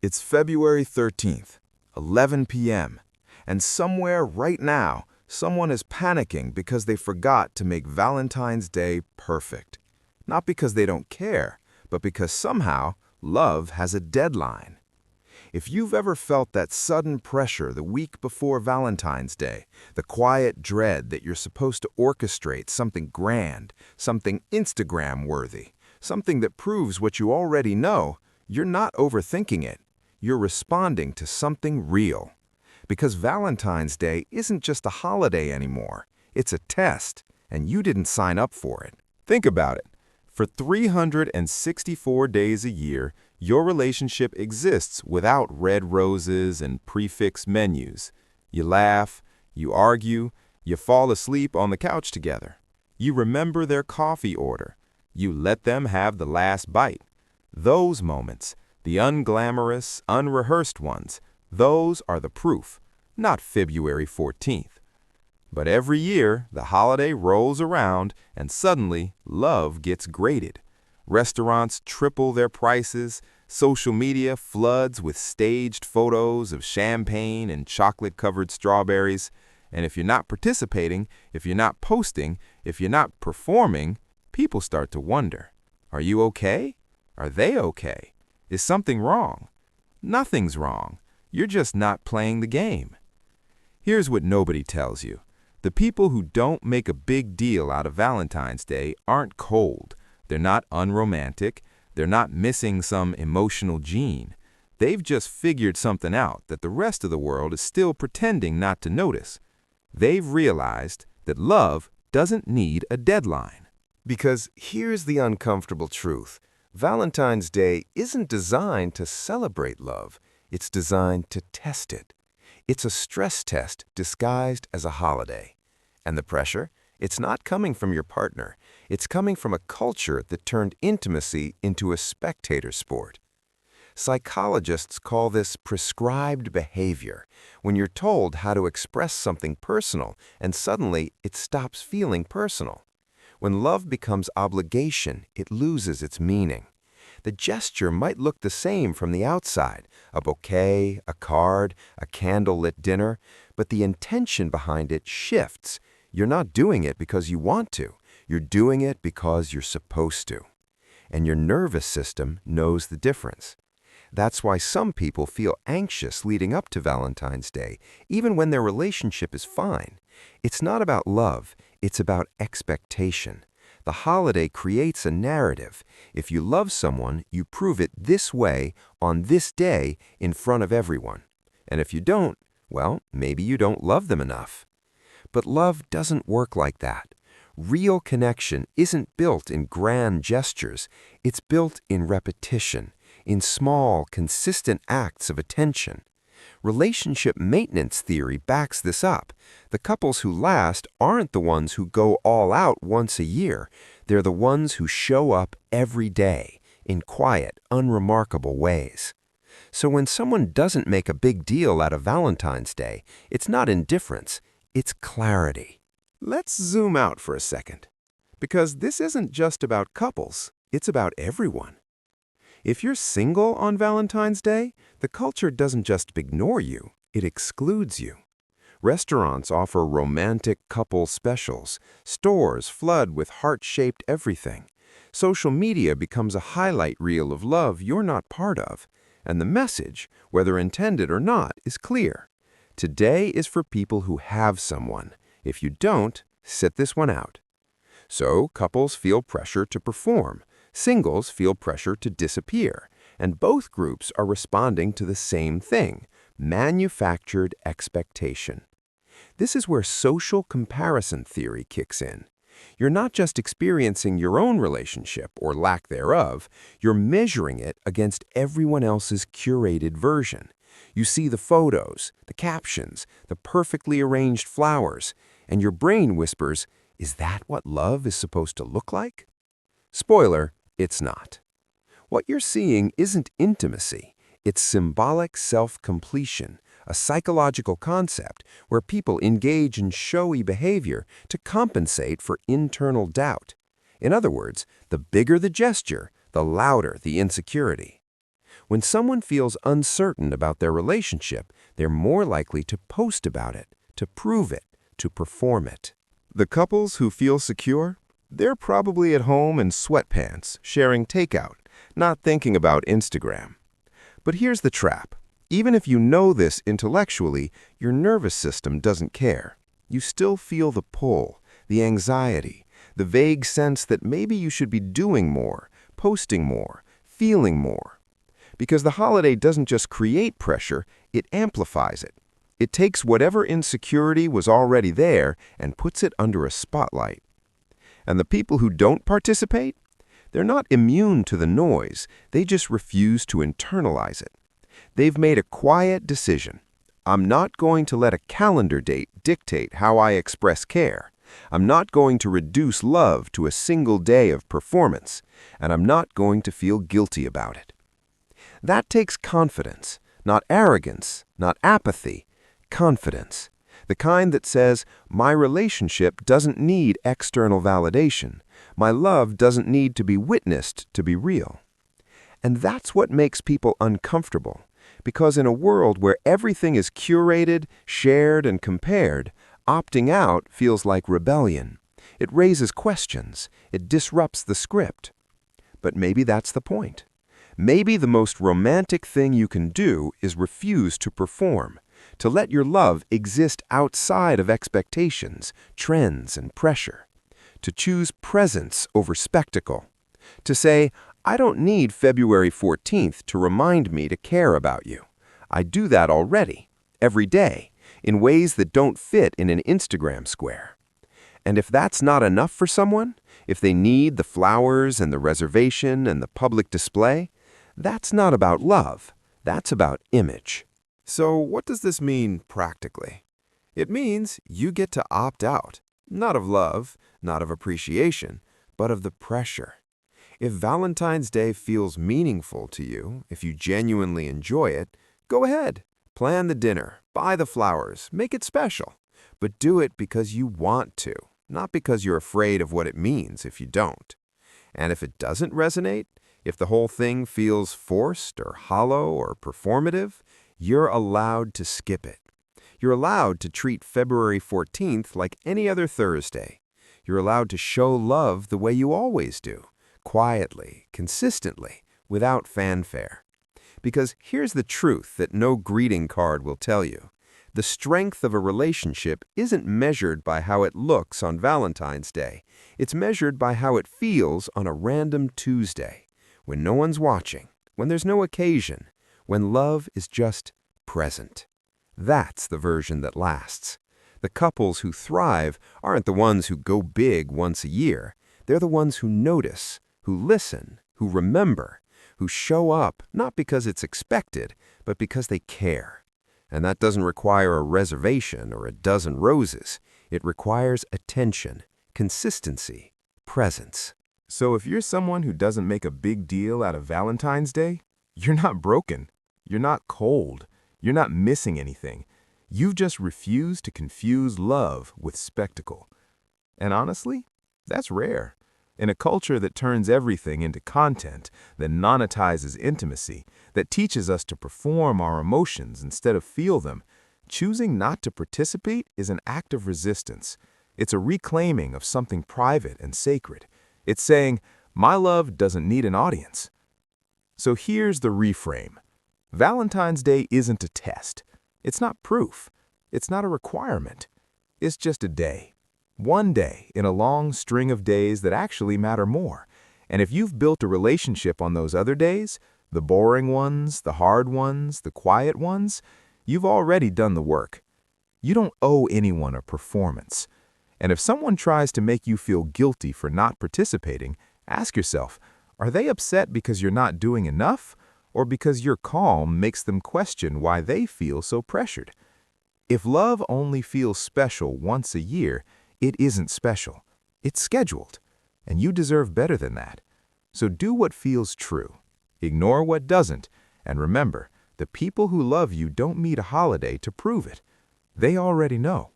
It's February 13th, 11 p.m., and somewhere right now, someone is panicking because they forgot to make Valentine's Day perfect. Not because they don't care, but because somehow love has a deadline. If you've ever felt that sudden pressure the week before Valentine's Day, the quiet dread that you're supposed to orchestrate something grand, something Instagram-worthy, something that proves what you already know, you're not overthinking it. You're responding to something real. Because Valentine's Day isn't just a holiday anymore. It's a test, and you didn't sign up for it. Think about it. For 364 days a year, your relationship exists without red roses and prefix menus. You laugh, you argue, you fall asleep on the couch together. You remember their coffee order. You let them have the last bite. Those moments, the unglamorous, unrehearsed ones, those are the proof, not February 14th. But every year, the holiday rolls around and suddenly love gets graded. Restaurants triple their prices, social media floods with staged photos of champagne and chocolate-covered strawberries, and if you're not participating, if you're not posting, if you're not performing, people start to wonder, are you okay? Are they okay? Is something wrong? Nothing's wrong. You're just not playing the game. Here's what nobody tells you. The people who don't make a big deal out of Valentine's Day aren't cold. They're not unromantic. They're not missing some emotional gene. They've just figured something out that the rest of the world is still pretending not to notice. They've realized that love doesn't need a deadline. Because here's the uncomfortable truth. Valentine's Day isn't designed to celebrate love. It's designed to test it. It's a stress test disguised as a holiday. And the pressure? It's not coming from your partner. It's coming from a culture that turned intimacy into a spectator sport. Psychologists call this prescribed behavior, when you're told how to express something personal and suddenly it stops feeling personal. When love becomes obligation, it loses its meaning. The gesture might look the same from the outside, a bouquet, a card, a candlelit dinner, but the intention behind it shifts. You're not doing it because you want to. You're doing it because you're supposed to. And your nervous system knows the difference. That's why some people feel anxious leading up to Valentine's Day, even when their relationship is fine. It's not about love, it's about expectation. The holiday creates a narrative. If you love someone, you prove it this way, on this day, in front of everyone. And if you don't, well, maybe you don't love them enough. But love doesn't work like that. Real connection isn't built in grand gestures. It's built in repetition, in small, consistent acts of attention. Relationship maintenance theory backs this up. The couples who last aren't the ones who go all out once a year. They're the ones who show up every day, in quiet, unremarkable ways. So when someone doesn't make a big deal out of Valentine's Day, it's not indifference, it's clarity. Let's zoom out for a second. Because this isn't just about couples, it's about everyone. If you're single on Valentine's Day, the culture doesn't just ignore you, it excludes you. Restaurants offer romantic couple specials. Stores flood with heart-shaped everything. Social media becomes a highlight reel of love you're not part of. And the message, whether intended or not, is clear. Today is for people who have someone. If you don't, sit this one out. So couples feel pressure to perform. Singles feel pressure to disappear, and both groups are responding to the same thing, manufactured expectation. This is where social comparison theory kicks in. You're not just experiencing your own relationship, or lack thereof, you're measuring it against everyone else's curated version. You see the photos, the captions, the perfectly arranged flowers, and your brain whispers, is that what love is supposed to look like? Spoiler, it's not. What you're seeing isn't intimacy, it's symbolic self-completion, a psychological concept where people engage in showy behavior to compensate for internal doubt. In other words, the bigger the gesture, the louder the insecurity. When someone feels uncertain about their relationship, they're more likely to post about it, to prove it, to perform it. The couples who feel secure, they're probably at home in sweatpants, sharing takeout, not thinking about Instagram. But here's the trap. Even if you know this intellectually, your nervous system doesn't care. You still feel the pull, the anxiety, the vague sense that maybe you should be doing more, posting more, feeling more. Because the holiday doesn't just create pressure, it amplifies it. It takes whatever insecurity was already there and puts it under a spotlight. And the people who don't participate? They're not immune to the noise, they just refuse to internalize it. They've made a quiet decision. I'm not going to let a calendar date dictate how I express care. I'm not going to reduce love to a single day of performance, and I'm not going to feel guilty about it. That takes confidence, not arrogance, not apathy, confidence. The kind that says, my relationship doesn't need external validation. My love doesn't need to be witnessed to be real. And that's what makes people uncomfortable, because in a world where everything is curated, shared, and compared, opting out feels like rebellion. It raises questions. It disrupts the script. But maybe that's the point. Maybe the most romantic thing you can do is refuse to perform, to let your love exist outside of expectations, trends, and pressure, to choose presence over spectacle, to say, I don't need February 14th to remind me to care about you. I do that already, every day, in ways that don't fit in an Instagram square. And if that's not enough for someone, if they need the flowers and the reservation and the public display, that's not about love. That's about image. So what does this mean practically? It means you get to opt out, not of love, not of appreciation, but of the pressure. If Valentine's Day feels meaningful to you, if you genuinely enjoy it, go ahead. Plan the dinner, buy the flowers, make it special. But do it because you want to, not because you're afraid of what it means if you don't. And if it doesn't resonate, if the whole thing feels forced or hollow or performative, you're allowed to skip it. You're allowed to treat February 14th like any other Thursday. You're allowed to show love the way you always do, quietly, consistently, without fanfare. Because here's the truth that no greeting card will tell you. The strength of a relationship isn't measured by how it looks on Valentine's Day. It's measured by how it feels on a random Tuesday, when no one's watching, when there's no occasion, when love is just present. That's the version that lasts. The couples who thrive aren't the ones who go big once a year. They're the ones who notice, who listen, who remember, who show up not because it's expected, but because they care. And that doesn't require a reservation or a dozen roses. It requires attention, consistency, presence. So if you're someone who doesn't make a big deal out of Valentine's Day, you're not broken. You're not cold. You're not missing anything. You've just refused to confuse love with spectacle. And honestly, that's rare. In a culture that turns everything into content, that monetizes intimacy, that teaches us to perform our emotions instead of feel them, choosing not to participate is an act of resistance. It's a reclaiming of something private and sacred. It's saying, my love doesn't need an audience. So here's the reframe. Valentine's Day isn't a test. It's not proof. It's not a requirement. It's just a day. One day in a long string of days that actually matter more. And if you've built a relationship on those other days, the boring ones, the hard ones, the quiet ones, you've already done the work. You don't owe anyone a performance. And if someone tries to make you feel guilty for not participating, ask yourself, are they upset because you're not doing enough, or because your calm makes them question why they feel so pressured? If love only feels special once a year, it isn't special. It's scheduled, and you deserve better than that. So do what feels true. Ignore what doesn't, and remember, the people who love you don't need a holiday to prove it. They already know.